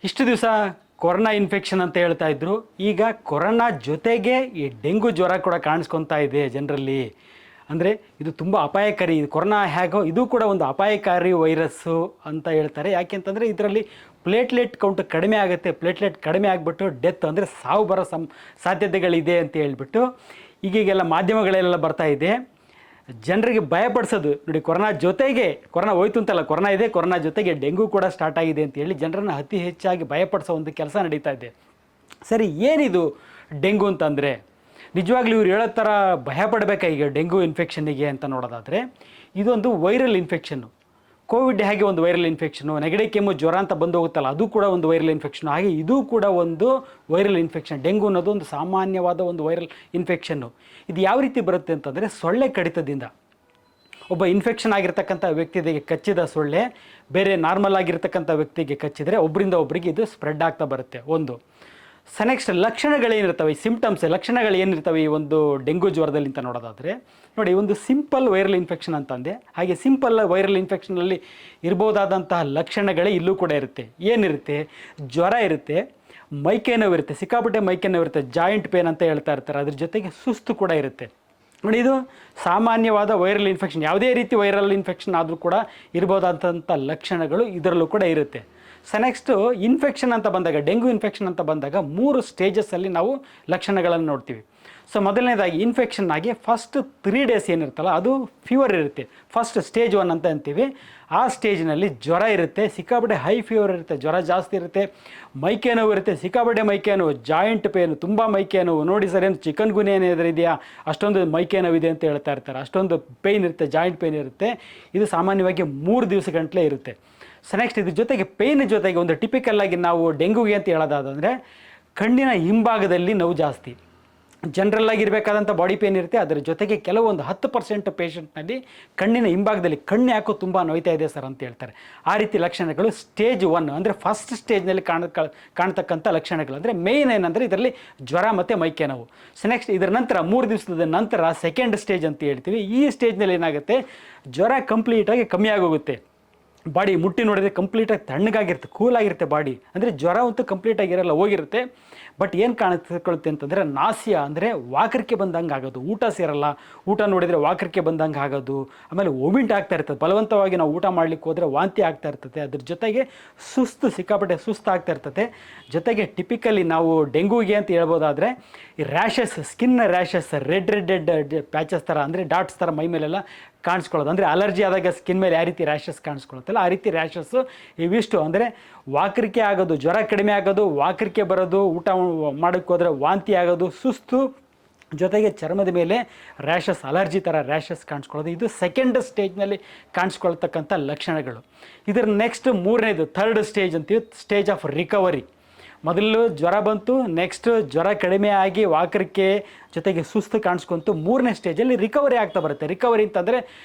ಇಷ್ಟು ದಿವಸ corona infection ಅಂತ ಹೇಳ್ತಾ ಇದ್ರು. ಈಗ ಕೊರೋನಾ ಜೊತೆಗೆ ಈ ಡೆಂಗು ಜ್ವರ ಕೂಡ ಕಾಣಿಸ್ಕೊತಾ ಇದೆ ಜನರಲ್ಲಿ. ಅಂದರೆ ಇದು ತುಂಬ ಅಪಾಯಕಾರಿ. ಇದು ಕೊರೋನಾ ಹೇಗೋ ಇದು ಕೂಡ ಒಂದು ಅಪಾಯಕಾರಿ ವೈರಸ್ಸು ಅಂತ ಹೇಳ್ತಾರೆ. ಯಾಕೆಂತಂದರೆ ಇದರಲ್ಲಿ ಪ್ಲೇಟ್ಲೆಟ್ ಕೌಂಟ್ ಕಡಿಮೆ ಆಗುತ್ತೆ. ಪ್ಲೇಟ್ಲೆಟ್ ಕಡಿಮೆ ಆಗಿಬಿಟ್ಟು ಡೆತ್ ಅಂದರೆ ಸಾವು ಬರೋ ಸಾಧ್ಯತೆಗಳಿದೆ ಅಂತ ಹೇಳ್ಬಿಟ್ಟು ಈಗೀಗೆಲ್ಲ ಮಾಧ್ಯಮಗಳೆಲ್ಲ ಬರ್ತಾ ಇದೆ. ಜನರಿಗೆ ಭಯಪಡಿಸೋದು ನೋಡಿ, ಕೊರೋನಾ ಜೊತೆಗೆ ಕೊರೋನಾ ಹೋಯ್ತು ಅಂತಲ್ಲ, ಕೊರೋನಾ ಇದೆ, ಕೊರೋನಾ ಜೊತೆಗೆ ಡೆಂಗು ಕೂಡ ಸ್ಟಾರ್ಟ್ ಆಗಿದೆ ಅಂತ ಹೇಳಿ ಜನರನ್ನು ಅತಿ ಹೆಚ್ಚಾಗಿ ಭಯಪಡಿಸೋ ಒಂದು ಕೆಲಸ ನಡೀತಾ ಇದೆ. ಸರಿ, ಏನಿದು ಡೆಂಗು ಅಂತಂದರೆ ನಿಜವಾಗ್ಲೂ ಇವ್ರು ಹೇಳೋ ಥರ ಭಯಪಡಬೇಕಾ ಈಗ ಡೆಂಗು ಇನ್ಫೆಕ್ಷನ್ನಿಗೆ ಅಂತ ನೋಡೋದಾದರೆ, ಇದೊಂದು ವೈರಲ್ ಇನ್ಫೆಕ್ಷನ್ನು. ಕೋವಿಡ್ ಹೇಗೆ ಒಂದು ವೈರಲ್ ಇನ್ಫೆಕ್ಷನು, ನೆಗಡಿ ಕೆಮ್ಮು ಜ್ವರ ಅಂತ ಬಂದು ಹೋಗುತ್ತಲ್ಲ, ಅದು ಕೂಡ ಒಂದು ವೈರಲ್ ಇನ್ಫೆಕ್ಷನು. ಹಾಗೆ ಇದು ಕೂಡ ಒಂದು ವೈರಲ್ ಇನ್ಫೆಕ್ಷನ್. ಡೆಂಗು ಅನ್ನೋದು ಒಂದು ಸಾಮಾನ್ಯವಾದ ಒಂದು ವೈರಲ್ ಇನ್ಫೆಕ್ಷನ್ನು. ಇದು ಯಾವ ರೀತಿ ಬರುತ್ತೆ ಅಂತಂದರೆ, ಸೊಳ್ಳೆ ಕಡಿತದಿಂದ ಒಬ್ಬ ಇನ್ಫೆಕ್ಷನ್ ಆಗಿರ್ತಕ್ಕಂಥ ವ್ಯಕ್ತಿಗೆ ಕಚ್ಚಿದ ಸೊಳ್ಳೆ ಬೇರೆ ನಾರ್ಮಲ್ ಆಗಿರ್ತಕ್ಕಂಥ ವ್ಯಕ್ತಿಗೆ ಕಚ್ಚಿದರೆ ಒಬ್ಬರಿಂದ ಒಬ್ಬರಿಗೆ ಇದು ಸ್ಪ್ರೆಡ್ ಆಗ್ತಾ ಬರುತ್ತೆ ಒಂದು. ನೆಕ್ಸ್ಟ್ ಲಕ್ಷಣಗಳೇನಿರ್ತವೆ, ಈ ಸಿಂಪ್ಟಮ್ಸ್ ಲಕ್ಷಣಗಳು ಏನಿರ್ತವೆ ಈ ಒಂದು ಡೆಂಗು ಜ್ವರದಲ್ಲಿ ಅಂತ ನೋಡೋದಾದರೆ ನೋಡಿ, ಒಂದು ಸಿಂಪಲ್ ವೈರಲ್ ಇನ್ಫೆಕ್ಷನ್ ಅಂತಂದೆ. ಹಾಗೆ ಸಿಂಪಲ್ ವೈರಲ್ ಇನ್ಫೆಕ್ಷನಲ್ಲಿ ಇರ್ಬೋದಾದಂತಹ ಲಕ್ಷಣಗಳೇ ಇಲ್ಲೂ ಕೂಡ ಇರುತ್ತೆ. ಏನಿರುತ್ತೆ? ಜ್ವರ ಇರುತ್ತೆ, ಮೈಕೈ ನೋವು ಇರುತ್ತೆ, ಸಿಕ್ಕಾಪಟ್ಟೆ ಮೈಕೈ ನೋವು ಇರುತ್ತೆ, ಜಾಯಿಂಟ್ ಪೇನ್ ಅಂತ ಹೇಳ್ತಾ ಇರ್ತಾರೆ. ಅದ್ರ ಜೊತೆಗೆ ಸುಸ್ತು ಕೂಡ ಇರುತ್ತೆ. ನೋಡಿ, ಇದು ಸಾಮಾನ್ಯವಾದ ವೈರಲ್ ಇನ್ಫೆಕ್ಷನ್. ಯಾವುದೇ ರೀತಿ ವೈರಲ್ ಇನ್ಫೆಕ್ಷನ್ ಆದರೂ ಕೂಡ ಇರ್ಬೋದಾದಂಥ ಲಕ್ಷಣಗಳು ಇದರಲ್ಲೂ ಕೂಡ ಇರುತ್ತೆ. ನೆಕ್ಸ್ಟು ಇನ್ಫೆಕ್ಷನ್ ಅಂತ ಬಂದಾಗ, ಡೆಂಗು ಇನ್ಫೆಕ್ಷನ್ ಅಂತ ಬಂದಾಗ 3 ಸ್ಟೇಜಸ್ಸಲ್ಲಿ ನಾವು ಲಕ್ಷಣಗಳನ್ನು ನೋಡ್ತೀವಿ. ಮೊದಲನೇದಾಗಿ ಇನ್ಫೆಕ್ಷನ್ ಆಗಿ ಫಸ್ಟ್ 3 ಡೇಸ್ ಏನಿರುತ್ತಲ್ಲ ಅದು ಫೀವರ್ ಇರುತ್ತೆ. ಫಸ್ಟ್ ಸ್ಟೇಜ್ 1 ಅಂತ ಅಂತೀವಿ. ಆ ಸ್ಟೇಜ್ನಲ್ಲಿ ಜ್ವರ ಇರುತ್ತೆ, ಸಿಕ್ಕಾಪಟ್ಟೆ ಹೈ ಫೀವರ್ ಇರುತ್ತೆ, ಜ್ವರ ಜಾಸ್ತಿ ಇರುತ್ತೆ, ಮೈಕೈ ನೋವು ಇರುತ್ತೆ, ಸಿಕ್ಕಾಪಟ್ಟೆ ಮೈಕೈ ನೋವು, ಜಾಯಿಂಟ್ ಪೇನು, ತುಂಬ ಮೈಕೈ ನೋವು. ನೋಡಿ ಸರ್, ಏನು ಚಿಕನ್ ಗುನ್ಯ ಏನಾದರೂ ಇದೆಯಾ, ಅಷ್ಟೊಂದು ಮೈಕೈ ನೋವು ಇದೆ ಅಂತ ಹೇಳ್ತಾ ಇರ್ತಾರೆ. ಅಷ್ಟೊಂದು ಪೇಯ್ನ್ ಇರುತ್ತೆ, ಜಾಯಿಂಟ್ ಪೇಯ್ನ್ ಇರುತ್ತೆ. ಇದು ಸಾಮಾನ್ಯವಾಗಿ 3 ದಿವಸ ಗಂಟಲೆ ಇರುತ್ತೆ. ನೆಕ್ಸ್ಟ್ ಇದ್ರ ಜೊತೆಗೆ ಪೇಯ್ನ್ ಜೊತೆಗೆ ಒಂದು ಟಿಪಿಕಲ್ ಆಗಿ ನಾವು ಡೆಂಗುಗೆ ಅಂತ ಹೇಳೋದಾದರೆ ಕಣ್ಣಿನ ಹಿಂಭಾಗದಲ್ಲಿ ನೋವು ಜಾಸ್ತಿ. ಜನರಲ್ ಆಗಿರಬೇಕಾದಂಥ ಬಾಡಿ ಪೇನ್ ಇರುತ್ತೆ, ಅದರ ಜೊತೆಗೆ ಕೆಲವೊಂದು 10% ಪೇಷಂಟ್ನಲ್ಲಿ ಕಣ್ಣಿನ ಹಿಂಭಾಗದಲ್ಲಿ ಕಣ್ಣು ಯಾಕೋ ತುಂಬ ನೋಯ್ತಾ ಇದೆ ಸರ್ ಅಂತ ಹೇಳ್ತಾರೆ. ಆ ರೀತಿ ಲಕ್ಷಣಗಳು ಸ್ಟೇಜ್ 1 ಅಂದರೆ ಫಸ್ಟ್ ಸ್ಟೇಜ್ನಲ್ಲಿ ಕಾಣ್ತಕ್ಕಂಥ ಲಕ್ಷಣಗಳು. ಅಂದರೆ ಮೇಯ್ನ್ ಏನಂದರೆ ಇದರಲ್ಲಿ ಜ್ವರ ಮತ್ತು ಮೈಕೈ ನೋವು. ನೆಕ್ಸ್ಟ್ ಇದರ ನಂತರ 3 ದಿವಸದ ನಂತರ ಸೆಕೆಂಡ್ ಸ್ಟೇಜ್ ಅಂತ ಹೇಳ್ತೀವಿ. ಈ ಸ್ಟೇಜ್ನಲ್ಲಿ ಏನಾಗುತ್ತೆ, ಜ್ವರ ಕಂಪ್ಲೀಟಾಗಿ ಕಮ್ಮಿ ಆಗೋಗುತ್ತೆ. ಬಾಡಿ ಮುಟ್ಟಿ ನೋಡಿದರೆ ಕಂಪ್ಲೀಟಾಗಿ ತಣ್ಣಗಾಗಿರುತ್ತೆ, ಕೂಲಾಗಿರುತ್ತೆ ಬಾಡಿ. ಅಂದರೆ ಜ್ವರ ಅಂತೂ ಕಂಪ್ಲೀಟಾಗಿರಲ್ಲ, ಹೋಗಿರುತ್ತೆ. ಬಟ್ ಏನು ಕಾಣಿಸ್ಕೊಳ್ಳುತ್ತೆ ಅಂತಂದರೆ ನಾಸಿಯ ಅಂದರೆ ವಾಕರಿಕೆ ಬಂದಂಗೆ ಆಗೋದು, ಊಟ ಸೇರಲ್ಲ, ಊಟ ನೋಡಿದರೆ ವಾಕರಿಕೆ ಬಂದಂಗೆ ಆಗೋದು, ಆಮೇಲೆ ವೊಮಿಟ್ ಆಗ್ತಾ ಇರ್ತದೆ, ಬಲವಂತವಾಗಿ ನಾವು ಊಟ ಮಾಡಲಿಕ್ಕೆ ಹೋದರೆ ವಾಂತಿ ಆಗ್ತಾ ಇರ್ತದೆ. ಅದ್ರ ಜೊತೆಗೆ ಸುಸ್ತು, ಸಿಕ್ಕಾಪಟ್ಟೆ ಸುಸ್ತು ಆಗ್ತಾ ಇರ್ತದೆ. ಜೊತೆಗೆ ಟಿಪಿಕಲಿ ನಾವು ಡೆಂಗೂಗೆ ಅಂತ ಹೇಳ್ಬೋದಾದರೆ ಈ rashes, skin rashes, red patches ಥರ ಅಂದರೆ ಡಾಟ್ಸ್ ಥರ ಮೈ ಮೇಲೆಲ್ಲ ಕಾಣಿಸ್ಕೊಳ್ಳೋದು. ಅಂದರೆ ಅಲರ್ಜಿ ಆದಾಗ ಸ್ಕಿನ್ ಮೇಲೆ ಯಾವ ರೀತಿ ರ್ಯಾಷಸ್ ಕಾಣಿಸ್ಕೊಳ್ಳುತ್ತಲ್ಲ ಆ ರೀತಿ ರ್ಯಾಷಸ್ಸು ಇವಿಷ್ಟು. ಅಂದರೆ ವಾಕರಿಕೆ ಆಗೋದು, ಜ್ವರ ಕಡಿಮೆ ಆಗೋದು, ವಾಕರಿಕೆ ಬರೋದು, ಊಟ ಮಾಡೋಕ್ಕೆ ಹೋದರೆ ವಾಂತಿ ಆಗೋದು, ಸುಸ್ತು, ಜೊತೆಗೆ ಚರ್ಮದ ಮೇಲೆ ರ್ಯಾಷಸ್, ಅಲರ್ಜಿ ಥರ ರ್ಯಾಷಸ್ ಕಾಣಿಸ್ಕೊಳ್ಳೋದು. ಇದು ಸೆಕೆಂಡ್ ಸ್ಟೇಜ್ನಲ್ಲಿ ಕಾಣಿಸ್ಕೊಳ್ತಕ್ಕಂಥ ಲಕ್ಷಣಗಳು. ಇದರ ನೆಕ್ಸ್ಟ್ 3ನೇದು ಥರ್ಡ್ ಸ್ಟೇಜ್ ಅಂತೀವಿ, ಸ್ಟೇಜ್ ಆಫ್ ರಿಕವರಿ. ಮೊದಲು ಜ್ವರ ಬಂತು, ನೆಕ್ಸ್ಟ್ ಜ್ವರ ಕಡಿಮೆ ಆಗಿ ವಾಕರಿಕೆ ಜೊತೆಗೆ ಸುಸ್ತು ಕಾಣಿಸ್ಕೊಂತು, 3ನೇ ಸ್ಟೇಜಲ್ಲಿ ರಿಕವರಿ ಆಗ್ತಾ ಬರುತ್ತೆ. ರಿಕವರಿ ಅಂತಂದರೆ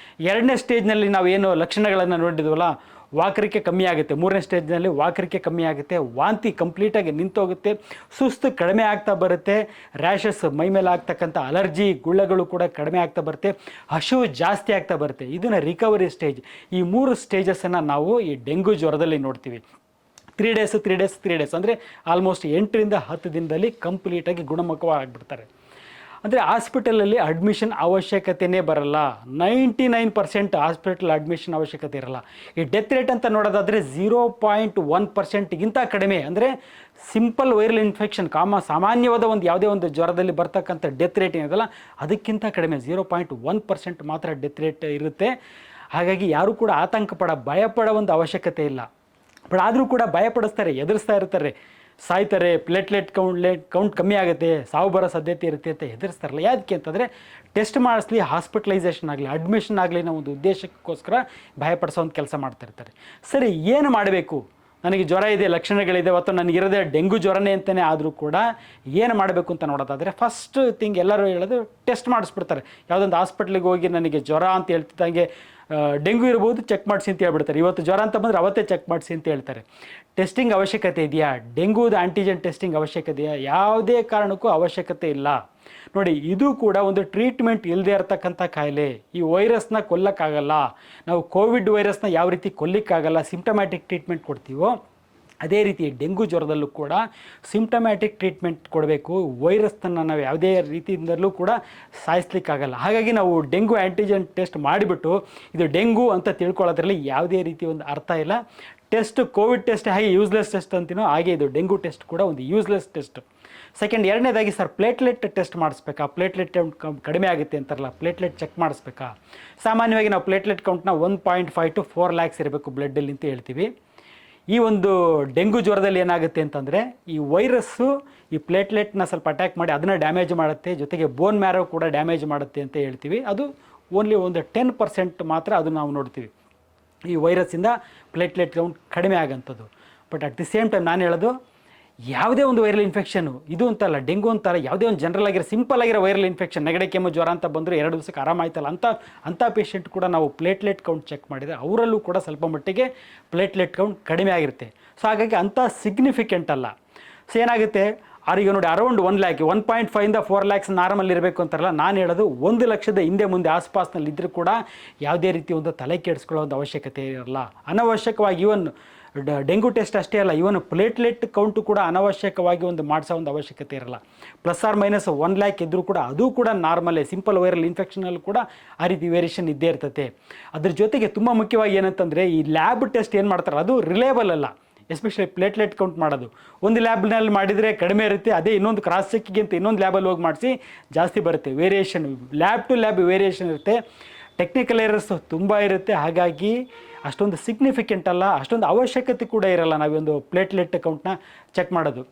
2ನೇ ಸ್ಟೇಜ್ನಲ್ಲಿ ನಾವು ಏನು ಲಕ್ಷಣಗಳನ್ನು ನೋಡಿದ್ವಲ್ಲ, ವಾಕರಿಕೆ ಕಮ್ಮಿ ಆಗುತ್ತೆ. 3ನೇ ಸ್ಟೇಜ್ನಲ್ಲಿ ವಾಕರಿಕೆ ಕಮ್ಮಿ ಆಗುತ್ತೆ, ವಾಂತಿ ಕಂಪ್ಲೀಟಾಗಿ ನಿಂತೋಗುತ್ತೆ, ಸುಸ್ತು ಕಡಿಮೆ ಆಗ್ತಾ ಬರುತ್ತೆ, ರ್ಯಾಷಸ್ ಮೈ ಮೇಲೆ ಆಗ್ತಕ್ಕಂಥ ಅಲರ್ಜಿ ಗುಳ್ಳೆಗಳು ಕೂಡ ಕಡಿಮೆ ಆಗ್ತಾ ಬರುತ್ತೆ, ಹಸಿವು ಜಾಸ್ತಿ ಆಗ್ತಾ ಬರುತ್ತೆ. ಇದನ್ನು ರಿಕವರಿ ಸ್ಟೇಜ್. ಈ 3 ಸ್ಟೇಜಸ್ಸನ್ನು ನಾವು ಈ ಡೆಂಗು ಜ್ವರದಲ್ಲಿ ನೋಡ್ತೀವಿ. 3 ಡೇಸ್ ಅಂದರೆ ಆಲ್ಮೋಸ್ಟ್ 8ರಿಂದ 10 ದಿನದಲ್ಲಿ ಕಂಪ್ಲೀಟಾಗಿ ಗುಣಮುಖವಾಗಿಬಿಡ್ತಾರೆ. ಅಂದರೆ ಹಾಸ್ಪಿಟಲಲ್ಲಿ ಅಡ್ಮಿಷನ್ ಅವಶ್ಯಕತೆಯೇ ಬರಲ್ಲ. 99% ಹಾಸ್ಪಿಟಲ್ ಅಡ್ಮಿಷನ್ ಅವಶ್ಯಕತೆ ಇರಲ್ಲ. ಈ ಡೆತ್ ರೇಟ್ ಅಂತ ನೋಡೋದಾದರೆ 0.1%ಗಿಂತ ಕಡಿಮೆ. ಅಂದರೆ ಸಿಂಪಲ್ ವೈರಲ್ ಇನ್ಫೆಕ್ಷನ್ ಸಾಮಾನ್ಯವಾದ ಒಂದು ಯಾವುದೇ ಒಂದು ಜ್ವರದಲ್ಲಿ ಬರ್ತಕ್ಕಂಥ ಡೆತ್ ರೇಟ್ ಏನಿದೆಯಲ್ಲ ಅದಕ್ಕಿಂತ ಕಡಿಮೆ 0.1% ಮಾತ್ರ ಡೆತ್ ರೇಟ್ ಇರುತ್ತೆ. ಹಾಗಾಗಿ ಯಾರೂ ಕೂಡ ಭಯಪಡೋ ಒಂದು ಅವಶ್ಯಕತೆ ಇಲ್ಲ. ಬಟ್ ಆದರೂ ಕೂಡ ಭಯಪಡಿಸ್ತಾರೆ, ಎದುರಿಸ್ತಾ ಇರ್ತಾರೆ, ಸಾಯ್ತಾರೆ, ಪ್ಲೇಟ್ಲೆಟ್ ಕೌಂಟ್ ಕಮ್ಮಿ ಆಗುತ್ತೆ, ಸಾವು ಬರೋ ಸಾಧ್ಯತೆ ಇರುತ್ತೆ ಅಂತ ಎದುರಿಸ್ತಾರಲ್ಲ. ಯಾವುದಕ್ಕೆ ಅಂತಂದರೆ ಟೆಸ್ಟ್ ಮಾಡಿಸ್ಲಿ, ಹಾಸ್ಪಿಟಲೈಸೇಷನ್ ಆಗಲಿ, ಅಡ್ಮಿಷನ್ ಆಗಲಿ ಅನ್ನೋ ಒಂದು ಉದ್ದೇಶಕ್ಕೋಸ್ಕರ ಭಯಪಡಿಸೋ ಒಂದು ಕೆಲಸ ಮಾಡ್ತಿರ್ತಾರೆ. ಸರಿ, ಏನು ಮಾಡಬೇಕು? ನನಗೆ ಜ್ವರ ಇದೆ, ಲಕ್ಷಣಗಳಿದೆ, ಅಥವಾ ನನಗಿರೋದೇ ಡೆಂಗು ಜ್ವರನೇ ಅಂತಲೇ ಆದರೂ ಕೂಡ ಏನು ಮಾಡಬೇಕು ಅಂತ ನೋಡೋದಾದರೆ ಫಸ್ಟ್ ಥಿಂಗ್ ಎಲ್ಲರೂ ಹೇಳೋದು ಟೆಸ್ಟ್ ಮಾಡಿಸ್ಬಿಡ್ತಾರೆ. ಯಾವುದೊಂದು ಹಾಸ್ಪಿಟ್ಲಿಗೆ ಹೋಗಿ ನನಗೆ ಜ್ವರ ಅಂತ ಹೇಳ್ತಿದ್ದಂಗೆ ಡೆಂಗು ಇರ್ಬೋದು, ಚೆಕ್ ಮಾಡಿಸಿ ಅಂತ ಹೇಳ್ಬಿಡ್ತಾರೆ. ಇವತ್ತು ಜ್ವರ ಅಂತ ಬಂದರೆ ಅವತ್ತೇ ಚೆಕ್ ಮಾಡಿಸಿ ಅಂತ ಹೇಳ್ತಾರೆ. ಟೆಸ್ಟಿಂಗ್ ಅವಶ್ಯಕತೆ ಇದೆಯಾ? ಡೆಂಗೂದ ಆಂಟಿಜೆನ್ ಟೆಸ್ಟಿಂಗ್ ಅವಶ್ಯಕತೆ ಇದೆಯಾ? ಯಾವುದೇ ಕಾರಣಕ್ಕೂ ಅವಶ್ಯಕತೆ ಇಲ್ಲ. ನೋಡಿ, ಇದು ಕೂಡ ಒಂದು ಟ್ರೀಟ್ಮೆಂಟ್ ಇಲ್ಲದೆ ಇರತಕ್ಕಂಥ ಕಾಯಿಲೆ. ಈ ವೈರಸ್ನ ಕೊಲ್ಲಕ್ಕಾಗಲ್ಲ. ನಾವು ಕೋವಿಡ್ ವೈರಸ್ನ ಯಾವ ರೀತಿ ಕೊಲ್ಲಿಕ್ಕಾಗಲ್ಲ, ಸಿಂಪ್ಟಮ್ಯಾಟಿಕ್ ಟ್ರೀಟ್ಮೆಂಟ್ ಕೊಡ್ತೀವೋ ಅದೇ ರೀತಿ ಡೆಂಗು ಜ್ವರದಲ್ಲೂ ಕೂಡ ಸಿಂಪ್ಟಮ್ಯಾಟಿಕ್ ಟ್ರೀಟ್ಮೆಂಟ್ ಕೊಡಬೇಕು. ವೈರಸ್ಸನ್ನು ನಾವು ಯಾವುದೇ ರೀತಿಯಿಂದಲೂ ಕೂಡ ಸಾಯಿಸ್ಲಿಕ್ಕಾಗಲ್ಲ. ಹಾಗಾಗಿ ನಾವು ಡೆಂಗು ಆ್ಯಂಟಿಜನ್ ಟೆಸ್ಟ್ ಮಾಡಿಬಿಟ್ಟು ಇದು ಡೆಂಗು ಅಂತ ತಿಳ್ಕೊಳ್ಳೋದ್ರಲ್ಲಿ ಯಾವುದೇ ರೀತಿ ಒಂದು ಅರ್ಥ ಇಲ್ಲ. ಟೆಸ್ಟ್ ಕೋವಿಡ್ ಟೆಸ್ಟ್ ಹಾಗೆ ಯೂಸ್ಲೆಸ್ ಟೆಸ್ಟ್ ಅಂತೀನೋ ಹಾಗೆ ಇದು ಡೆಂಗು ಟೆಸ್ಟ್ ಕೂಡ ಒಂದು ಯೂಸ್ಲೆಸ್ ಟೆಸ್ಟ್. ಸೆಕೆಂಡ್, ಎರಡನೇದಾಗಿ ಸರ್ ಪ್ಲೇಟ್ಲೆಟ್ ಟೆಸ್ಟ್ ಮಾಡಿಸ್ಬೇಕಾ? ಪ್ಲೇಟ್ಲೆಟ್ ಕಡಿಮೆ ಆಗುತ್ತೆ ಅಂತಾರಲ್ಲ, ಪ್ಲೇಟ್ಲೆಟ್ ಚೆಕ್ ಮಾಡಿಸ್ಬೇಕಾ? ಸಾಮಾನ್ಯವಾಗಿ ನಾವು ಪ್ಲೇಟ್ಲೆಟ್ ಕೌಂಟ್ನ 1.5 to 4 lakhs ಇರಬೇಕು ಬ್ಲಡ್ಡಲ್ಲಿ ಅಂತ ಹೇಳ್ತೀವಿ. ಈ ಒಂದು ಡೆಂಗು ಜ್ವರದಲ್ಲಿ ಏನಾಗುತ್ತೆ ಅಂತಂದರೆ ಈ ವೈರಸ್ಸು ಈ ಪ್ಲೇಟ್ಲೆಟ್ನ ಸ್ವಲ್ಪ ಅಟ್ಯಾಕ್ ಮಾಡಿ ಅದನ್ನು ಡ್ಯಾಮೇಜ್ ಮಾಡುತ್ತೆ, ಜೊತೆಗೆ ಬೋನ್ ಮ್ಯಾರೋ ಕೂಡ ಡ್ಯಾಮೇಜ್ ಮಾಡುತ್ತೆ ಅಂತ ಹೇಳ್ತೀವಿ. ಅದು ಓನ್ಲಿ ಒಂದು 10% ಮಾತ್ರ ಅದು ನಾವು ನೋಡ್ತೀವಿ ಈ ವೈರಸ್ಸಿಂದ ಪ್ಲೇಟ್ಲೆಟ್ ಕೌಂಟ್ ಕಡಿಮೆ ಆಗೋಂಥದ್ದು. But at the same time ನಾನು ಹೇಳೋದು, ಯಾವುದೇ ಒಂದು ವೈರಲ್ ಇನ್ಫೆಕ್ಷನು, ಇದು ಅಂತಲ್ಲ ಡೆಂಗು ಅಂತಲ್ಲ, ಯಾವುದೇ ಒಂದು ಜನರಲ್ ಆಗಿರೋ ಸಿಂಪಲ್ ಆಗಿರೋ ವೈರಲ್ ಇನ್ಫೆಕ್ಷನ್, ನೆಗಡಿ ಕೆಮ್ಮು ಜ್ವರ ಅಂತ ಬಂದರೆ 2 ದಿವಸಕ್ಕೆ ಆರಾಮಾಯ್ತಲ್ಲ ಅಂಥ ಪೇಷಂಟ್ ಕೂಡ ನಾವು ಪ್ಲೇಟ್ಲೆಟ್ ಕೌಂಟ್ ಚೆಕ್ ಮಾಡಿದರೆ ಅವರಲ್ಲೂ ಕೂಡ ಸ್ವಲ್ಪ ಮಟ್ಟಿಗೆ ಪ್ಲೇಟ್ಲೆಟ್ ಕೌಂಟ್ ಕಡಿಮೆ ಆಗಿರುತ್ತೆ. ಸೊ ಹಾಗಾಗಿ ಅಂಥ ಸಿಗ್ನಿಫಿಕೆಂಟ್ ಅಲ್ಲ. ಸೊ ಏನಾಗುತ್ತೆ, ಈಗ ನೋಡಿ ಅರೌಂಡ್ 1 lakh 1.5 ಇಂದ 4 lakhs ನಾರ್ಮಲ್ ಇರಬೇಕು ಅಂತಾರಲ್ಲ, ನಾನು ಹೇಳೋದು 1 ಲಕ್ಷದ ಹಿಂದೆ ಮುಂದೆ ಆಸ್ಪಾಸ್ನಲ್ಲಿ ಇದ್ದರೂ ಕೂಡ ಯಾವುದೇ ರೀತಿ ಒಂದು ತಲೆ ಕೆಡಿಸ್ಕೊಳ್ಳೋ ಒಂದು ಅವಶ್ಯಕತೆ ಇರಲ್ಲ. ಅನವಶ್ಯಕವಾಗಿ ಇವನ್ ಡೆಂಗು ಟೆಸ್ಟ್ ಅಷ್ಟೇ ಅಲ್ಲ, ಇವನ್ ಪ್ಲೇಟ್ಲೆಟ್ ಕೌಂಟು ಕೂಡ ಅನವಶ್ಯಕವಾಗಿ ಒಂದು ಮಾಡಿಸೋ ಒಂದು ಅವಶ್ಯಕತೆ ಇರಲ್ಲ. ±1 lakh ಇದ್ದರೂ ಕೂಡ ಅದು ಕೂಡ ನಾರ್ಮಲೇ, ಸಿಂಪಲ್ ವೈರಲ್ ಇನ್ಫೆಕ್ಷನಲ್ಲಿ ಕೂಡ ಆ ರೀತಿ ವೇರಿಯೇಷನ್ ಇದ್ದೇ ಇರ್ತದೆ. ಅದ್ರ ಜೊತೆಗೆ ತುಂಬ ಮುಖ್ಯವಾಗಿ ಏನಂತಂದರೆ ಈ ಲ್ಯಾಬ್ ಟೆಸ್ಟ್ ಏನು ಮಾಡ್ತಾರೆ ಅದು ರಿಲೇಬಲ್ ಅಲ್ಲ. ಎಸ್ಪೆಷಲಿ ಪ್ಲೇಟ್ಲೆಟ್ ಕೌಂಟ್ ಮಾಡೋದು ಒಂದು ಲ್ಯಾಬ್ನಲ್ಲಿ ಮಾಡಿದರೆ ಕಡಿಮೆ ಇರುತ್ತೆ, ಅದೇ ಇನ್ನೊಂದು ಕ್ರಾಸ್ ಚೆಕ್ಕಿಗೆ ಅಂತ ಇನ್ನೊಂದು ಲ್ಯಾಬಲ್ಲಿ ಹೋಗಿ ಮಾಡಿಸಿ ಜಾಸ್ತಿ ಬರುತ್ತೆ. Variation lab to lab variation ಇರುತ್ತೆ, ಟೆಕ್ನಿಕಲ್ ಎರರ್ಸ್ ತುಂಬ ಇರುತ್ತೆ. ಹಾಗಾಗಿ ಅಷ್ಟೊಂದು ಸಿಗ್ನಿಫಿಕೆಂಟ್ ಅಲ್ಲ, ಅಷ್ಟೊಂದು ಅವಶ್ಯಕತೆ ಕೂಡ ಇರಲ್ಲ ನಾವೊಂದು ಪ್ಲೇಟ್ಲೆಟ್ ಕೌಂಟ್ನ ಚೆಕ್ ಮಾಡೋದು.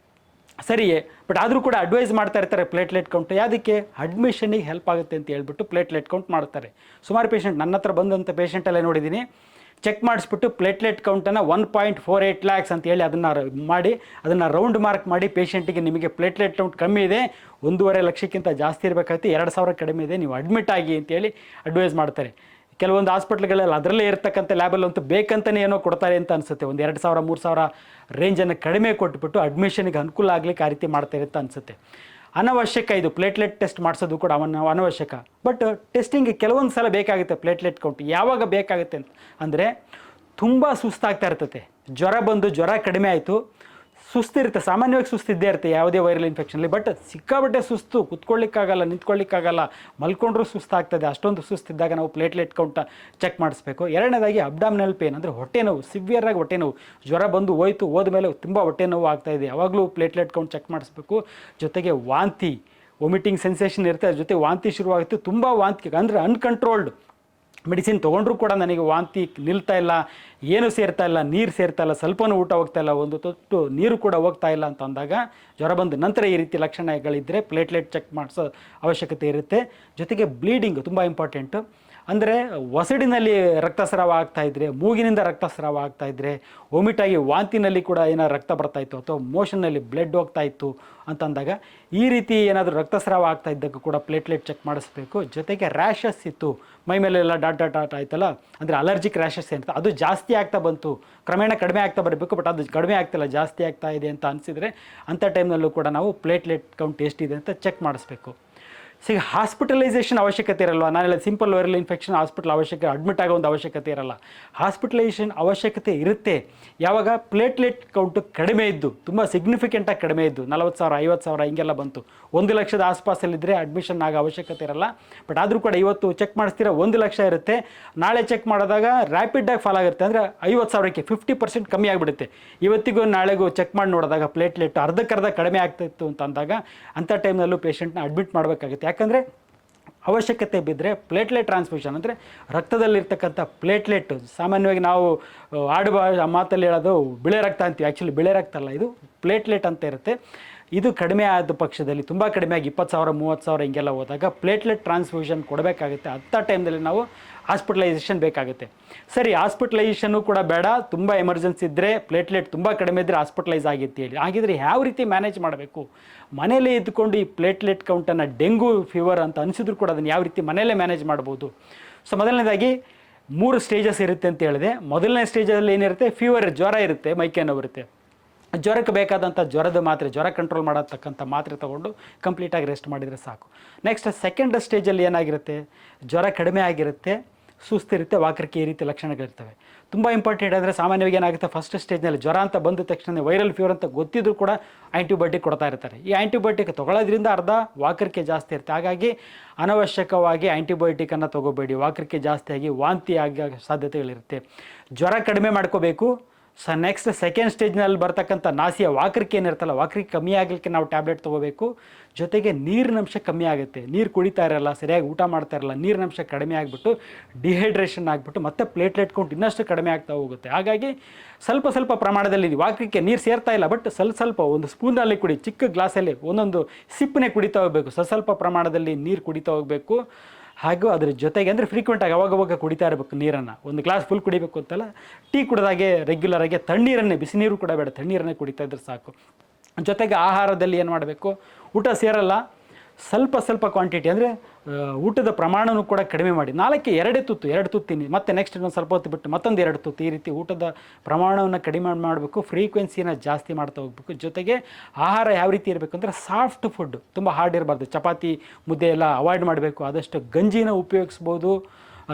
ಸರಿಯೇ, ಬಟ್ ಆದರೂ ಕೂಡ ಅಡ್ವೈಸ್ ಮಾಡ್ತಾ ಇರ್ತಾರೆ ಪ್ಲೇಟ್ಲೆಟ್ ಕೌಂಟ್. ಯಾವುದಕ್ಕೆ? ಅಡ್ಮಿಷನಿಗೆ ಹೆಲ್ಪ್ ಆಗುತ್ತೆ ಅಂತ ಹೇಳ್ಬಿಟ್ಟು ಪ್ಲೇಟ್ಲೆಟ್ ಕೌಂಟ್ ಮಾಡ್ತಾರೆ. ಸುಮಾರು ಪೇಷಂಟ್ ನನ್ನ ಹತ್ರ ಬಂದಂಥ ಪೇಷಂಟೆಲ್ಲ ನೋಡಿದ್ದೀನಿ, ಚೆಕ್ ಮಾಡಿಸ್ಬಿಟ್ಟು ಪ್ಲೇಟ್ಲೆಟ್ ಕೌಂಟನ್ನು 1.48 lakhs ಅಂತ ಹೇಳಿ ಅದನ್ನು ರೌಂಡ್ ಮಾರ್ಕ್ ಮಾಡಿ ಪೇಷಂಟಿಗೆ ನಿಮಗೆ ಪ್ಲೇಟ್ಲೆಟ್ ಕೌಂಟ್ ಕಮ್ಮಿ ಇದೆ, 1.5 ಲಕ್ಷಕ್ಕಿಂತ ಜಾಸ್ತಿ ಇರಬೇಕಾಗುತ್ತೆ, 2,000 ಕಡಿಮೆ ಇದೆ, ನೀವು ಅಡ್ಮಿಟ್ ಆಗಿ ಅಂತೇಳಿ ಅಡ್ವೈಸ್ ಮಾಡ್ತಾರೆ. ಕೆಲವೊಂದು ಹಾಸ್ಪಿಟ್ಲ್ಗಳಲ್ಲಿ ಅದರಲ್ಲೇ ಇರ್ತಕ್ಕಂಥ ಲ್ಯಾಬಲ್ಲಿ ಅಂತೂ ಬೇಕಂತಲೇ ಏನೋ ಕೊಡ್ತಾರೆ ಅಂತ ಅನಿಸುತ್ತೆ, ಒಂದು 2,000 3,000 ರೇಂಜನ್ನು ಕಡಿಮೆ ಕೊಟ್ಬಿಟ್ಟು ಅಡ್ಮಿಷನ್ಗೆ ಅನುಕೂಲ ಆಗಲಿಕ್ಕೆ ಆ ರೀತಿ ಮಾಡ್ತಾರೆ ಅಂತ ಅನಿಸುತ್ತೆ. ಅನವಶ್ಯಕ ಇದು ಪ್ಲೇಟ್ಲೆಟ್ ಟೆಸ್ಟ್ ಮಾಡಿಸೋದು ಕೂಡ ಅನವಶ್ಯಕ. ಬಟ್ ಟೆಸ್ಟಿಂಗ್ ಕೆಲವೊಂದು ಸಲ ಬೇಕಾಗುತ್ತೆ ಪ್ಲೇಟ್ಲೆಟ್ ಕೌಂಟ್. ಯಾವಾಗ ಬೇಕಾಗುತ್ತೆ ಅಂದರೆ ತುಂಬ ಸುಸ್ತಾಗ್ತಾ ಇರ್ತದೆ, ಜ್ವರ ಕಡಿಮೆ ಆಯಿತು, ಸುಸ್ತಿರುತ್ತೆ, ಸಾಮಾನ್ಯವಾಗಿ ಸುಸ್ತಿದ್ದೇ ಇರುತ್ತೆ ಯಾವುದೇ ವೈರಲ್ ಇನ್ಫೆಕ್ಷನಲ್ಲಿ. ಬಟ್ ಸಿಕ್ಕಾಬಟ್ಟೆ ಸುಸ್ತು, ಕುತ್ಕೊಳ್ಳಿಕ್ಕಾಗಲ್ಲ, ನಿಂತ್ಕೊಳ್ಳಿಕ್ಕಾಗಲ್ಲ, ಮಲ್ಕೊಂಡ್ರೂ ಸುಸ್ತಾಗ್ತದೆ. ಅಷ್ಟೊಂದು ಸುಸ್ತಿದ್ದಾಗ ನಾವು ಪ್ಲೇಟ್ಲೆಟ್ ಕೌಂಟ ಚೆಕ್ ಮಾಡಿಸ್ಬೇಕು. ಎರಡನೇದಾಗಿ ಅಬ್ಡಾಮಿನಲ್ ಪೇನ್ ಅಂದರೆ ಹೊಟ್ಟೆ ನೋವು, ಸಿವಿಯರಾಗಿ ಹೊಟ್ಟೆ ನೋವು, ಜ್ವರ ಬಂದು ಹೋದ್ಮೇಲೆ ತುಂಬ ಹೊಟ್ಟೆ ನೋವು ಆಗ್ತಾಯಿದೆ, ಯಾವಾಗಲೂ ಪ್ಲೇಟ್ಲೆಟ್ ಕೌಂಟ್ ಚೆಕ್ ಮಾಡಿಸ್ಬೇಕು. ಜೊತೆಗೆ ವಾಂತಿ, ವಾಮಿಟಿಂಗ್ ಸೆನ್ಸೇಷನ್ ಇರುತ್ತೆ, ಅದ್ರ ಜೊತೆ ವಾಂತಿ ಶುರುವಾಗುತ್ತೆ, ತುಂಬ ವಾಂತಿ ಅಂದರೆ ಅನ್ಕಂಟ್ರೋಲ್ಡ್. ಮೆಡಿಸಿನ್ ತೊಗೊಂಡ್ರೂ ಕೂಡ ನನಗೆ ವಾಂತಿ ನಿಲ್ತಾ ಇಲ್ಲ, ಏನು ಸೇರ್ತಾ ಇಲ್ಲ, ನೀರು ಸೇರ್ತಾ ಇಲ್ಲ, ಸ್ವಲ್ಪನೂ ಊಟ ಹೋಗ್ತಾ ಇಲ್ಲ, ಒಂದು ತೊಟ್ಟು ನೀರು ಕೂಡ ಹೋಗ್ತಾ ಇಲ್ಲ ಅಂತ ಅಂದಾಗ, ಜ್ವರ ಬಂದ ನಂತರ ಈ ರೀತಿ ಲಕ್ಷಣಗಳಿದ್ದರೆ ಪ್ಲೇಟ್ಲೆಟ್ ಚೆಕ್ ಮಾಡಿಸೋ ಅವಶ್ಯಕತೆ ಇರುತ್ತೆ. ಜೊತೆಗೆ ಬ್ಲೀಡಿಂಗ್ ತುಂಬ ಇಂಪಾರ್ಟೆಂಟು. ಅಂದರೆ ಒಸಡಿನಲ್ಲಿ ರಕ್ತಸ್ರಾವ ಆಗ್ತಾಯಿದ್ರೆ, ಮೂಗಿನಿಂದ ರಕ್ತಸ್ರಾವ ಆಗ್ತಾಯಿದ್ರೆ, ವಾಮಿಟಾಗಿ ವಾಂತಿನಲ್ಲಿ ಕೂಡ ಏನಾದ್ರು ರಕ್ತ ಬರ್ತಾಯಿತ್ತು ಅಥವಾ ಮೋಷನ್ನಲ್ಲಿ ಬ್ಲಡ್ ಹೋಗ್ತಾಯಿತ್ತು ಅಂತಂದಾಗ, ಈ ರೀತಿ ಏನಾದರೂ ರಕ್ತಸ್ರಾವ ಆಗ್ತಾ ಇದ್ದಾಗ ಕೂಡ ಪ್ಲೇಟ್ಲೆಟ್ ಚೆಕ್ ಮಾಡಿಸ್ಬೇಕು. ಜೊತೆಗೆ ರ್ಯಾಷಸ್ ಇತ್ತು, ಮೈ ಮೇಲೆಲ್ಲ ಡಾಟ್ ಆಯ್ತಲ್ಲ, ಅಂದರೆ ಅಲರ್ಜಿಕ್ ರ್ಯಾಷಸ್ ಅಂತ, ಅದು ಜಾಸ್ತಿ ಆಗ್ತಾ ಬಂತು, ಕ್ರಮೇಣ ಕಡಿಮೆ ಆಗ್ತಾ ಬರಬೇಕು, ಬಟ್ ಅದು ಕಡಿಮೆ ಆಗ್ತಿಲ್ಲ, ಜಾಸ್ತಿ ಆಗ್ತಾ ಇದೆ ಅಂತ ಅನಿಸಿದರೆ ಅಂಥ ಟೈಮ್ನಲ್ಲೂ ಕೂಡ ನಾವು ಪ್ಲೇಟ್ಲೆಟ್ ಕೌಂಟ್ ಎಷ್ಟಿದೆ ಅಂತ ಚೆಕ್ ಮಾಡಿಸ್ಬೇಕು. ಸೊ ಹಾಸ್ಪಿಟಲೈಸೇಷನ್ ಅವಶ್ಯಕತೆ ಇರಲ್ವ, ನಾನು ಹೇಳೋದು simple viral infection hospital admit ಆಗೋ ಒಂದು ಅವಶ್ಯಕತೆ ಇರಲ್ಲ. ಹಾಸ್ಪಿಟಲೈಸೇಷನ್ ಅವಶ್ಯಕತೆ ಇರುತ್ತೆ ಯಾವಾಗ ಪ್ಲೇಟ್ಲೆಟ್ ಕೌಂಟು ಕಡಿಮೆ ಇದ್ದು, ತುಂಬ ಸಿಗ್ನಿಫಿಕೆಂಟಾಗಿ ಕಡಿಮೆ ಇದ್ದು, 40,000 50,000 ಹಿಂಗೆಲ್ಲ ಬಂತು, 1 ಲಕ್ಷದ ಆಸ್ಪಾಸಲ್ಲಿದ್ದರೆ ಅಡ್ಮಿಷನ್ ಆಗೋ ಅವಶ್ಯಕತೆ ಇರಲ್ಲ. ಬಟ್ ಆದರೂ ಕೂಡ ಇವತ್ತು ಚೆಕ್ ಮಾಡಿಸ್ತೀರಾ 1 ಲಕ್ಷ ಇರುತ್ತೆ, ನಾಳೆ ಚೆಕ್ ಮಾಡಿದಾಗ ರ್ಯಾಪಿಡಾಗಿ ಫಾಲ್ ಆಗುತ್ತೆ, ಅಂದರೆ 50,000ಕ್ಕೆ 50% ಕಮ್ಮಿ ಆಗಿಬಿಡುತ್ತೆ. ಇವತ್ತಿಗೂ ನಾಳೆಗೂ ಚೆಕ್ ಮಾಡಿ ನೋಡಿದಾಗ ಪ್ಲೇಟ್ಲೆಟ್ ಅರ್ಧಕ್ಕರ್ಧ ಕಡಿಮೆ ಆಗ್ತಾಯಿತ್ತು ಅಂತ ಅಂದಾಗ ಅಂಥ ಟೈಮ್ನಲ್ಲೂ ಪೇಷಂಟ್ನ ಅಡ್ಮಿಟ್ ಮಾಡಬೇಕಾಗುತ್ತೆ. ಯಾಕಂದರೆ ಅವಶ್ಯಕತೆ ಬಿದ್ದರೆ ಪ್ಲೇಟ್ಲೆಟ್ ಟ್ರಾನ್ಸ್ಫ್ಯೂಷನ್ ಅಂದರೆ ರಕ್ತದಲ್ಲಿರ್ತಕ್ಕಂಥ ಪ್ಲೇಟ್ಲೆಟ್, ಸಾಮಾನ್ಯವಾಗಿ ನಾವು ಆಡುವ ಮಾತಲ್ಲಿ ಹೇಳೋದು ಬಿಳೆ ರಕ್ತ ಅಂತೀವಿ, ಆ್ಯಕ್ಚುಲಿ ಬಿಳೆ ರಕ್ತ ಅಲ್ಲ, ಇದು ಪ್ಲೇಟ್ಲೆಟ್ ಅಂತ ಇರುತ್ತೆ. ಇದು ಕಡಿಮೆ ಆದ ಪಕ್ಷದಲ್ಲಿ, ತುಂಬ ಕಡಿಮೆ ಆಗಿ 20,000 30,000 ಹಿಂಗೆಲ್ಲ ಹೋದಾಗ ಪ್ಲೇಟ್ಲೆಟ್ ಟ್ರಾನ್ಸ್ಫ್ಯೂಷನ್ ಕೊಡಬೇಕಾಗುತ್ತೆ. ಅಂಥ ಟೈಮ್ದಲ್ಲಿ ನಾವು ಹಾಸ್ಪಿಟಲೈಸೇಷನ್ ಬೇಕಾಗುತ್ತೆ. ಸರಿ, ಹಾಸ್ಪಿಟಲೈಸೇಷನ್ನು ಕೂಡ ಬೇಡ, ತುಂಬ ಎಮರ್ಜೆನ್ಸಿ ಇದ್ದರೆ, ಪ್ಲೇಟ್ಲೆಟ್ ತುಂಬ ಕಡಿಮೆ ಇದ್ದರೆ ಹಾಸ್ಪಿಟಲೈಸ್ ಆಗಿತ್ತು ಹೇಳಿ. ಹಾಗಿದ್ರೆ ಯಾವ ರೀತಿ ಮ್ಯಾನೇಜ್ ಮಾಡಬೇಕು? ಮನೇಲೇ ಇದ್ದುಕೊಂಡು ಈ ಪ್ಲೇಟ್ಲೆಟ್ ಕೌಂಟನ್ನು ಡೆಂಗು ಫೀವರ್ ಅಂತ ಅನಿಸಿದ್ರು ಕೂಡ ಅದನ್ನು ಯಾವ ರೀತಿ ಮನೆಯಲ್ಲೇ ಮ್ಯಾನೇಜ್ ಮಾಡ್ಬೋದು? ಸೊ ಮೊದಲನೇದಾಗಿ 3 ಸ್ಟೇಜಸ್ ಇರುತ್ತೆ ಅಂತ ಹೇಳಿದೆ. ಮೊದಲನೇ ಸ್ಟೇಜಲ್ಲಿ ಏನಿರುತ್ತೆ, ಫೀವರ್, ಜ್ವರ ಇರುತ್ತೆ, ಮೈಕೈ ನೋವು ಇರುತ್ತೆ. ಜ್ವರಕ್ಕೆ ಬೇಕಾದಂಥ ಜ್ವರದ ಮಾತ್ರೆ, ಜ್ವರ ಕಂಟ್ರೋಲ್ ಮಾಡತಕ್ಕಂಥ ಮಾತ್ರೆ ತೊಗೊಂಡು ಕಂಪ್ಲೀಟಾಗಿ ರೆಸ್ಟ್ ಮಾಡಿದರೆ ಸಾಕು. ನೆಕ್ಸ್ಟ್ ಸೆಕೆಂಡ್ ಸ್ಟೇಜಲ್ಲಿ ಏನಾಗಿರುತ್ತೆ, ಜ್ವರ ಕಡಿಮೆ ಆಗಿರುತ್ತೆ, ಸುಸ್ತಿರುತ್ತೆ, ವಾಕರಿಕೆ ಈ ರೀತಿ ಲಕ್ಷಣಗಳಿರ್ತವೆ. ತುಂಬ ಇಂಪಾರ್ಟೆಂಟ್ ಅಂದರೆ ಸಾಮಾನ್ಯವಾಗಿ ಏನಾಗುತ್ತೆ, ಫಸ್ಟ್ ಸ್ಟೇಜ್ನಲ್ಲಿ ಜ್ವರ ಅಂತ ಬಂದ ತಕ್ಷಣ ವೈರಲ್ ಫೀವರ್ ಅಂತ ಗೊತ್ತಿದ್ರು ಕೂಡ ಆ್ಯಂಟಿಬಯೋಟಿಕ್ ಕೊಡ್ತಾ ಇರ್ತಾರೆ. ಈ ಆ್ಯಂಟಿಬಯೋಟಿಕ್ ತೊಗೊಳ್ಳೋದ್ರಿಂದ ಅರ್ಧ ವಾಕರಿಕೆ ಜಾಸ್ತಿ ಇರುತ್ತೆ. ಹಾಗಾಗಿ ಅನವಶ್ಯಕವಾಗಿ ಆ್ಯಂಟಿಬಯೋಟಿಕನ್ನು ತೊಗೋಬೇಡಿ. ವಾಕರಿಕೆ ಜಾಸ್ತಿಯಾಗಿ ವಾಂತಿ ಆಗೋ ಸಾಧ್ಯತೆಗಳಿರುತ್ತೆ. ಜ್ವರ ಕಡಿಮೆ ಮಾಡ್ಕೋಬೇಕು. ನೆಕ್ಸ್ಟ್ ಸೆಕೆಂಡ್ ಸ್ಟೇಜ್ನಲ್ಲಿ ಬರ್ತಕ್ಕಂಥ ನಾಸಿಯ ವಾಕರಿಕೆ ಏನಿರ್ತಲ್ಲ, ವಾಕರಿಕೆ ಕಮ್ಮಿ ಆಗಲಿಕ್ಕೆ ನಾವು ಟ್ಯಾಬ್ಲೆಟ್ ತೊಗೋಬೇಕು. ಜೊತೆಗೆ ನೀರಿನಂಶ ಕಮ್ಮಿ ಆಗುತ್ತೆ. ನೀರು ಕುಡಿತಾ ಇರಲ್ಲ, ಸರಿಯಾಗಿ ಊಟ ಮಾಡ್ತಾ ಇರಲ್ಲ, ನೀರಿನಂಶ ಕಡಿಮೆ ಆಗಿಬಿಟ್ಟು ಡಿಹೈಡ್ರೇಷನ್ ಆಗಿಬಿಟ್ಟು ಮತ್ತೆ ಪ್ಲೇಟ್ಲೆಟ್ ಕೌಂಟ್ ಇನ್ನಷ್ಟು ಕಡಿಮೆ ಆಗ್ತಾ ಹೋಗುತ್ತೆ. ಹಾಗಾಗಿ ಸ್ವಲ್ಪ ಪ್ರಮಾಣದಲ್ಲಿ ವಾಕರಿಕೆ ನೀರು ಸೇರ್ತಾ ಇಲ್ಲ, ಬಟ್ ಸ್ವಲ್ಪ ಒಂದು ಸ್ಪೂನಲ್ಲಿ ಕುಡಿ, ಚಿಕ್ಕ ಗ್ಲಾಸಲ್ಲಿ ಒಂದೊಂದು ಸಿಪ್ಪನೆ ಕುಡಿತಾ ಹೋಗಬೇಕು. ಸ್ವಲ್ಪ ಪ್ರಮಾಣದಲ್ಲಿ ನೀರು ಕುಡಿತಾ ಹೋಗಬೇಕು. ಹಾಗೂ ಅದ್ರ ಜೊತೆಗೆ ಅಂದರೆ ಫ್ರೀಕ್ವೆಂಟಾಗಿ ಅವಾಗವಾಗ ಕುಡಿತಾ ಇರಬೇಕು ನೀರನ್ನು. ಒಂದು ಗ್ಲಾಸ್ ಫುಲ್ ಕುಡಿಬೇಕು ಅಂತಲ್ಲ, ಟೀ ಕುಡಿದಾಗೆ ರೆಗ್ಯುಲರಾಗಿ ತಣ್ಣೀರನ್ನೇ, ಬಿಸಿ ನೀರು ಕೂಡ ಬೇಡ, ತಣ್ಣೀರನ್ನೇ ಕುಡಿತಾ ಇದ್ರೆ ಸಾಕು. ಜೊತೆಗೆ ಆಹಾರದಲ್ಲಿ ಏನು ಮಾಡಬೇಕು, ಊಟ ಸೇರಲ್ಲ, ಸ್ವಲ್ಪ ಕ್ವಾಂಟಿಟಿ ಅಂದರೆ ಊಟದ ಪ್ರಮಾಣನೂ ಕೂಡ ಕಡಿಮೆ ಮಾಡಿ. 2 ತುತ್ತು ತಿನ್ನಿ, ಮತ್ತೆ ನೆಕ್ಸ್ಟ್ ಇನ್ನೊಂದು ಸ್ವಲ್ಪ ಹೊತ್ತು ಬಿಟ್ಟು ಮತ್ತೊಂದು 2 ತುತ್ತು, ಈ ರೀತಿ ಊಟದ ಪ್ರಮಾಣವನ್ನು ಕಡಿಮೆ ಮಾಡಬೇಕು. ಫ್ರೀಕ್ವೆನ್ಸಿನ ಜಾಸ್ತಿ ಮಾಡ್ತಾ ಹೋಗ್ಬೇಕು. ಜೊತೆಗೆ ಆಹಾರ ಯಾವ ರೀತಿ ಇರಬೇಕು ಅಂದರೆ ಸಾಫ್ಟ್ ಫುಡ್, ತುಂಬ ಹಾರ್ಡ್ ಇರಬಾರ್ದು. ಚಪಾತಿ ಮುದ್ದೆ ಎಲ್ಲ ಅವಾಯ್ಡ್ ಮಾಡಬೇಕು. ಆದಷ್ಟು ಗಂಜಿನ ಉಪಯೋಗಿಸ್ಬೋದು.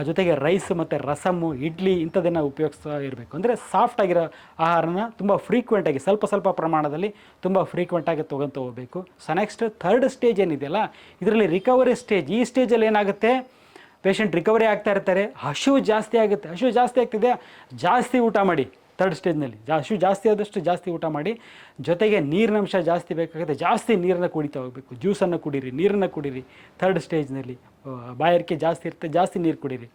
ಜೊತೆಗೆ ರೈಸ್ ಮತ್ತು ರಸಮ್ಮು, ಇಡ್ಲಿ ಇಂಥದ್ದನ್ನು ಉಪಯೋಗಿಸ್ತಾ ಇರಬೇಕು. ಅಂದರೆ ಸಾಫ್ಟಾಗಿರೋ ಆಹಾರನ ತುಂಬ ಫ್ರೀಕ್ವೆಂಟಾಗಿ ಸ್ವಲ್ಪ ಪ್ರಮಾಣದಲ್ಲಿ ತುಂಬ ಫ್ರೀಕ್ವೆಂಟಾಗಿ ತೊಗೊತ ಹೋಗಬೇಕು. ನೆಕ್ಸ್ಟ್ ಥರ್ಡ್ ಸ್ಟೇಜ್ ಏನಿದೆಯಲ್ಲ, ಇದರಲ್ಲಿ ರಿಕವರಿ ಸ್ಟೇಜ್. ಈ ಸ್ಟೇಜಲ್ಲಿ ಏನಾಗುತ್ತೆ, ಪೇಷಂಟ್ ರಿಕವರಿ ಆಗ್ತಾ ಇರ್ತಾರೆ, ಹಸಿವು ಜಾಸ್ತಿ ಆಗುತ್ತೆ. ಹಸಿವು ಜಾಸ್ತಿ ಆಗ್ತಿದೆ, ಜಾಸ್ತಿ ಊಟ ಮಾಡಿ. ಥರ್ಡ್ ಸ್ಟೇಜ್ನಲ್ಲಿ ಹಸಿವು ಜಾಸ್ತಿ ಆದಷ್ಟು ಜಾಸ್ತಿ ಊಟ ಮಾಡಿ. ಜೊತೆಗೆ ನೀರಿನಂಶ ಜಾಸ್ತಿ ಬೇಕಾಗುತ್ತೆ, ಜಾಸ್ತಿ ನೀರನ್ನು ಕುಡಿತಾ ಹೋಗಬೇಕು. ಜ್ಯೂಸನ್ನು ಕುಡೀರಿ, ನೀರನ್ನು ಕುಡೀರಿ. ಥರ್ಡ್ ಸ್ಟೇಜ್ನಲ್ಲಿ ಬಾಯಾರಿಕೆ ಜಾಸ್ತಿ ಇರುತ್ತೆ, ಜಾಸ್ತಿ ನೀರು ಕುಡೀರಿ.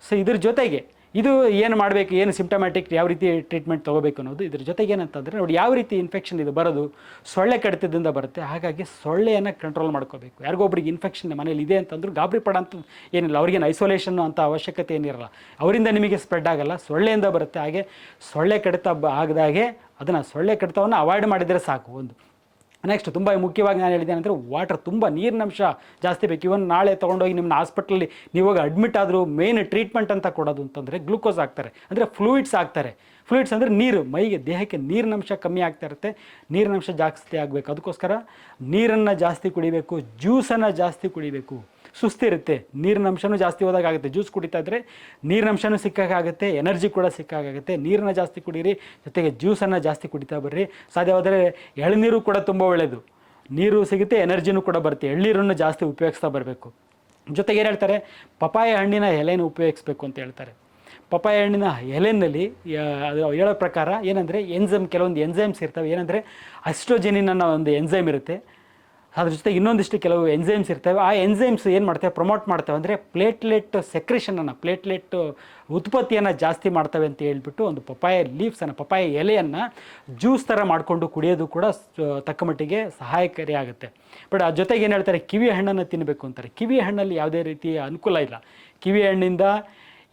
ಸೊ ಇದ್ರ ಜೊತೆಗೆ ಇದು ಏನು ಮಾಡಬೇಕು, ಏನು ಸಿಂಪ್ಟಮ್ಯಾಟಿಕ್, ಯಾವ ರೀತಿ ಟ್ರೀಟ್ಮೆಂಟ್ ತೊಗೋಬೇಕು ಅನ್ನೋದು. ಇದ್ರ ಜೊತೆಗೆ ಏನಂತಂದರೆ ನೋಡಿ, ಯಾವ ರೀತಿ ಇನ್ಫೆಕ್ಷನ್ ಇದು ಬರೋದು, ಸೊಳ್ಳೆ ಕಡಿತದಿಂದ ಬರುತ್ತೆ. ಹಾಗಾಗಿ ಸೊಳ್ಳೆಯನ್ನು ಕಂಟ್ರೋಲ್ ಮಾಡ್ಕೋಬೇಕು. ಯಾರಿಗೊಬ್ರಿಗೆ ಇನ್ಫೆಕ್ಷನ್ ಮನೇಲಿ ಇದೆ ಅಂತಂದ್ರೂ ಗಾಬರಿ ಪಡೋಂಥ ಏನಿಲ್ಲ, ಅವ್ರಿಗೇನು ಐಸೋಲೇಷನ್ ಅಂತ ಅವಶ್ಯಕತೆ ಏನಿರಲ್ಲ. ಅವರಿಂದ ನಿಮಗೆ ಸ್ಪ್ರೆಡ್ ಆಗಲ್ಲ, ಸೊಳ್ಳೆಯಿಂದ ಬರುತ್ತೆ. ಹಾಗೆ ಸೊಳ್ಳೆ ಕಡಿತ ಆಗದಾಗೆ ಅದನ್ನು ಸೊಳ್ಳೆ ಕಡಿತವನ್ನು ಅವಾಯ್ಡ್ ಮಾಡಿದರೆ ಸಾಕು. ಒಂದು ನೆಕ್ಸ್ಟ್ ತುಂಬ ಮುಖ್ಯವಾಗಿ ನಾನು ಹೇಳಿದ್ದೇನೆ ಅಂದರೆ ವಾಟರ್, ತುಂಬ ನೀರಿನಂಶ ಜಾಸ್ತಿ ಬೇಕು. ಇವನ್ ನಾಳೆ ತೊಗೊಂಡೋಗಿ ನಿಮ್ಮನ್ನ ಹಾಸ್ಪಿಟ್ಲಲ್ಲಿ ನೀವಾಗ ಅಡ್ಮಿಟ್ ಆದರೂ ಮೇನ್ ಟ್ರೀಟ್ಮೆಂಟ್ ಅಂತ ಕೊಡೋದು ಅಂತಂದರೆ ಗ್ಲೂಕೋಸ್ ಹಾಕ್ತಾರೆ, ಅಂದರೆ ಫ್ಲೂಯಿಡ್ಸ್ ಹಾಕ್ತಾರೆ. ಫ್ಲೂಯಿಡ್ಸ್ ಅಂದರೆ ನೀರು, ಮೈಗೆ ದೇಹಕ್ಕೆ ನೀರಿನಂಶ ಕಮ್ಮಿ ಆಗ್ತಾ ಇರುತ್ತೆ, ನೀರಿನಂಶ ಜಾಸ್ತಿ ಆಗಬೇಕು. ಅದಕ್ಕೋಸ್ಕರ ನೀರನ್ನು ಜಾಸ್ತಿ ಕುಡಿಬೇಕು, ಜ್ಯೂಸನ್ನು ಜಾಸ್ತಿ ಕುಡಿಬೇಕು. ಸುಸ್ತಿರುತ್ತೆ, ನೀರಿನಂಶನೂ ಜಾಸ್ತಿ ಹೋದಾಗುತ್ತೆ. ಜ್ಯೂಸ್ ಕುಡಿತಾ ಇದ್ದರೆ ನೀರಿನಂಶನೂ ಸಿಕ್ಕಾಗುತ್ತೆ, ಎನರ್ಜಿ ಕೂಡ ಸಿಕ್ಕಾಗುತ್ತೆ. ನೀರನ್ನ ಜಾಸ್ತಿ ಕುಡೀರಿ, ಜೊತೆಗೆ ಜ್ಯೂಸನ್ನು ಜಾಸ್ತಿ ಕುಡಿತಾ ಬರ್ರಿ. ಸಾಧ್ಯವಾದರೆ ಎಳನೀರು ಕೂಡ ತುಂಬ ಒಳ್ಳೆಯದು, ನೀರು ಸಿಗುತ್ತೆ, ಎನರ್ಜಿನೂ ಕೂಡ ಬರುತ್ತೆ. ಎಳ್ನೀರನ್ನು ಜಾಸ್ತಿ ಉಪಯೋಗಿಸ್ತಾ ಬರಬೇಕು. ಜೊತೆಗೆ ಏನು ಹೇಳ್ತಾರೆ, ಪಪಾಯ ಹಣ್ಣಿನ ಎಲೆಯನ್ನು ಉಪಯೋಗಿಸ್ಬೇಕು ಅಂತ ಹೇಳ್ತಾರೆ. ಪಪಾಯ ಹಣ್ಣಿನ ಎಲೆಯಲ್ಲಿ ಅದು ಹೇಳೋ ಪ್ರಕಾರ ಏನಂದರೆ ಕೆಲವೊಂದು ಎನ್ಸೈಮ್ಸ್ ಇರ್ತವೆ. ಏನಂದರೆ ಅಸ್ಟ್ರೋಜೆನಿನ್ ಅನ್ನೋ ಒಂದು ಎನ್ಸೈಮ್ ಇರುತ್ತೆ. ಅದ್ರ ಜೊತೆ ಇನ್ನೊಂದಿಷ್ಟು ಕೆಲವು ಎನ್ಸೈಮ್ಸ್ ಇರ್ತವೆ. ಆ ಎನ್ಸೈಮ್ಸ್ ಏನು ಮಾಡ್ತವೆ, ಪ್ರಮೋಟ್ ಮಾಡ್ತವೆ ಅಂದರೆ ಪ್ಲೇಟ್ಲೆಟ್ ಸೆಕ್ರೇಷನನ್ನು, ಪ್ಲೇಟ್ಲೆಟ್ ಉತ್ಪತ್ತಿಯನ್ನು ಜಾಸ್ತಿ ಮಾಡ್ತವೆ ಅಂತ ಹೇಳ್ಬಿಟ್ಟು ಒಂದು ಪಪಾಯ ಲೀವ್ಸನ್ನು, ಪಪಾಯ ಎಲೆಯನ್ನು ಜ್ಯೂಸ್ ಥರ ಮಾಡಿಕೊಂಡು ಕುಡಿಯೋದು ಕೂಡ ತಕ್ಕ ಮಟ್ಟಿಗೆ ಸಹಾಯಕಾರಿ ಆಗುತ್ತೆ. ಬಟ್ ಅದ್ರ ಜೊತೆಗೆ ಏನು ಹೇಳ್ತಾರೆ, ಕಿವಿ ಹಣ್ಣನ್ನು ತಿನ್ನಬೇಕು ಅಂತಾರೆ. ಕಿವಿ ಹಣ್ಣಲ್ಲಿ ಯಾವುದೇ ರೀತಿಯ ಅನುಕೂಲ ಇಲ್ಲ. ಕಿವಿ ಹಣ್ಣಿಂದ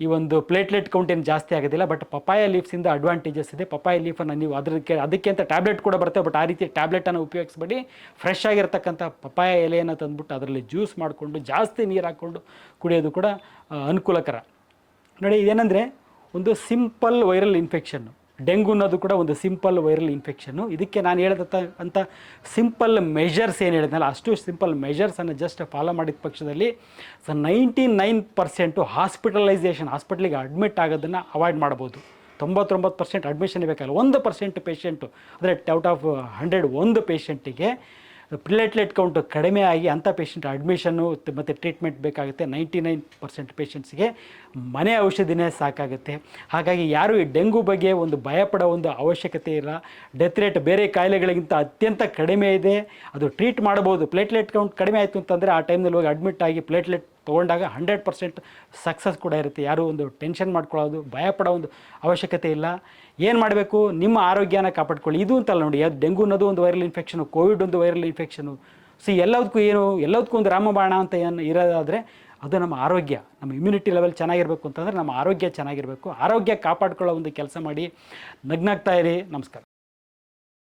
ಈ ಒಂದು ಪ್ಲೇಟ್ಲೆಟ್ ಕೌಂಟ್ ಏನು ಜಾಸ್ತಿ ಆಗೋದಿಲ್ಲ. ಬಟ್ ಪಪಾಯ ಲೀವ್ಸಿಂದ ಅಡ್ವಾಂಟೇಜಸ್ ಇದೆ. ಪಪಾಯ ಲೀಫನ್ನು ನೀವು ಅದಕ್ಕೆ ಅಂತ ಟ್ಯಾಬ್ಲೆಟ್ ಕೂಡ ಬರ್ತವೆ, ಬಟ್ ಆ ರೀತಿ ಟ್ಯಾಬ್ಲೆಟನ್ನು ಉಪಯೋಗಿಸ್ಬೇಡಿ. ಫ್ರೆಶ್ ಆಗಿರ್ತಕ್ಕಂಥ ಪಪಾಯ ಎಲೆಯನ್ನು ತಂದುಬಿಟ್ಟು ಅದರಲ್ಲಿ ಜ್ಯೂಸ್ ಮಾಡಿಕೊಂಡು ಜಾಸ್ತಿ ನೀರು ಹಾಕ್ಕೊಂಡು ಕುಡಿಯೋದು ಕೂಡ ಅನುಕೂಲಕರ. ನೋಡಿ, ಇದೇನೆಂದರೆ ಒಂದು ಸಿಂಪಲ್ ವೈರಲ್ ಇನ್ಫೆಕ್ಷನ್ನು. ಡೆಂಗು ಅನ್ನೋದು ಕೂಡ ಒಂದು ಸಿಂಪಲ್ ವೈರಲ್ ಇನ್ಫೆಕ್ಷನ್ನು. ಇದಕ್ಕೆ ನಾನು ಅಂತ ಸಿಂಪಲ್ ಮೆಷರ್ಸ್ ಏನು ಹೇಳಿದ್ನಲ್ಲ, ಅಷ್ಟು ಸಿಂಪಲ್ ಮೆಷರ್ಸನ್ನು ಜಸ್ಟ್ ಫಾಲೋ ಮಾಡಿದ ಪಕ್ಷದಲ್ಲಿ 99% ಹಾಸ್ಪಿಟಲಿಗೆ ಅಡ್ಮಿಟ್ ಆಗೋದನ್ನು ಅವಾಯ್ಡ್ ಮಾಡ್ಬೋದು. 99% ಅಡ್ಮಿಷನ್ ಬೇಕಾಗಲ್ಲ. 1% ಪೇಷಂಟು ಅಂದರೆ ಔಟ್ ಆಫ್ 100 ಒಂದು ಪೇಷಂಟಿಗೆ ಪ್ಲೇಟ್ಲೆಟ್ ಕೌಂಟು ಕಡಿಮೆ ಆಗಿ ಅಂಥ ಪೇಷಂಟ್ ಅಡ್ಮಿಷನ್ನು ಮತ್ತು ಟ್ರೀಟ್ಮೆಂಟ್ ಬೇಕಾಗುತ್ತೆ. 99% ಪೇಷಂಟ್ಸ್ಗೆ ಮನೆ ಔಷಧಿನೇ ಸಾಕಾಗುತ್ತೆ. ಹಾಗಾಗಿ ಯಾರು ಈ ಡೆಂಗು ಬಗ್ಗೆ ಒಂದು ಭಯಪಡೋ ಒಂದು ಅವಶ್ಯಕತೆ ಇಲ್ಲ. ಡೆತ್ ರೇಟ್ ಬೇರೆ ಕಾಯಿಲೆಗಳಿಗಿಂತ ಅತ್ಯಂತ ಕಡಿಮೆ ಇದೆ. ಅದು ಟ್ರೀಟ್ ಮಾಡ್ಬೋದು. ಪ್ಲೇಟ್ಲೆಟ್ ಕೌಂಟ್ ಕಡಿಮೆ ಆಯಿತು ಅಂತಂದರೆ ಆ ಟೈಮ್ನಲ್ಲಿ ಹೋಗಿ ಅಡ್ಮಿಟ್ ಆಗಿ ಪ್ಲೇಟ್ಲೆಟ್ ತೊಗೊಂಡಾಗ 100% ಸಕ್ಸಸ್ ಕೂಡ ಇರುತ್ತೆ. ಯಾರೂ ಒಂದು ಟೆನ್ಷನ್ ಮಾಡ್ಕೊಳ್ಳೋದು, ಭಯಪಡೋ ಒಂದು ಅವಶ್ಯಕತೆ ಇಲ್ಲ. ಏನು ಮಾಡಬೇಕು, ನಿಮ್ಮ ಆರೋಗ್ಯನ ಕಾಪಾಡ್ಕೊಳ್ಳಿ. ಇದು ಅಂತಲ್ಲ ನೋಡಿ, ಡೆಂಗು ಅನ್ನೋದು ಒಂದು ವೈರಲ್ ಇನ್ಫೆಕ್ಷನು, ಕೋವಿಡ್ ಒಂದು ವೈರಲ್ ಇನ್ಫೆಕ್ಷನು. ಎಲ್ಲದಕ್ಕೂ ಒಂದು ರಾಮಬಾಣ ಅಂತ ಏನು ಇರೋದಾದರೆ ಅದು ನಮ್ಮ ಆರೋಗ್ಯ, ನಮ್ಮ ಇಮ್ಯುನಿಟಿ ಲೆವೆಲ್ ಚೆನ್ನಾಗಿರಬೇಕು ಅಂತಂದರೆ ನಮ್ಮ ಆರೋಗ್ಯ ಚೆನ್ನಾಗಿರಬೇಕು. ಆರೋಗ್ಯ ಕಾಪಾಡ್ಕೊಳ್ಳೋ ಒಂದು ಕೆಲಸ ಮಾಡಿ. ನಗ್ನಾಗ್ತಾ ಇರಿ. ನಮಸ್ಕಾರ.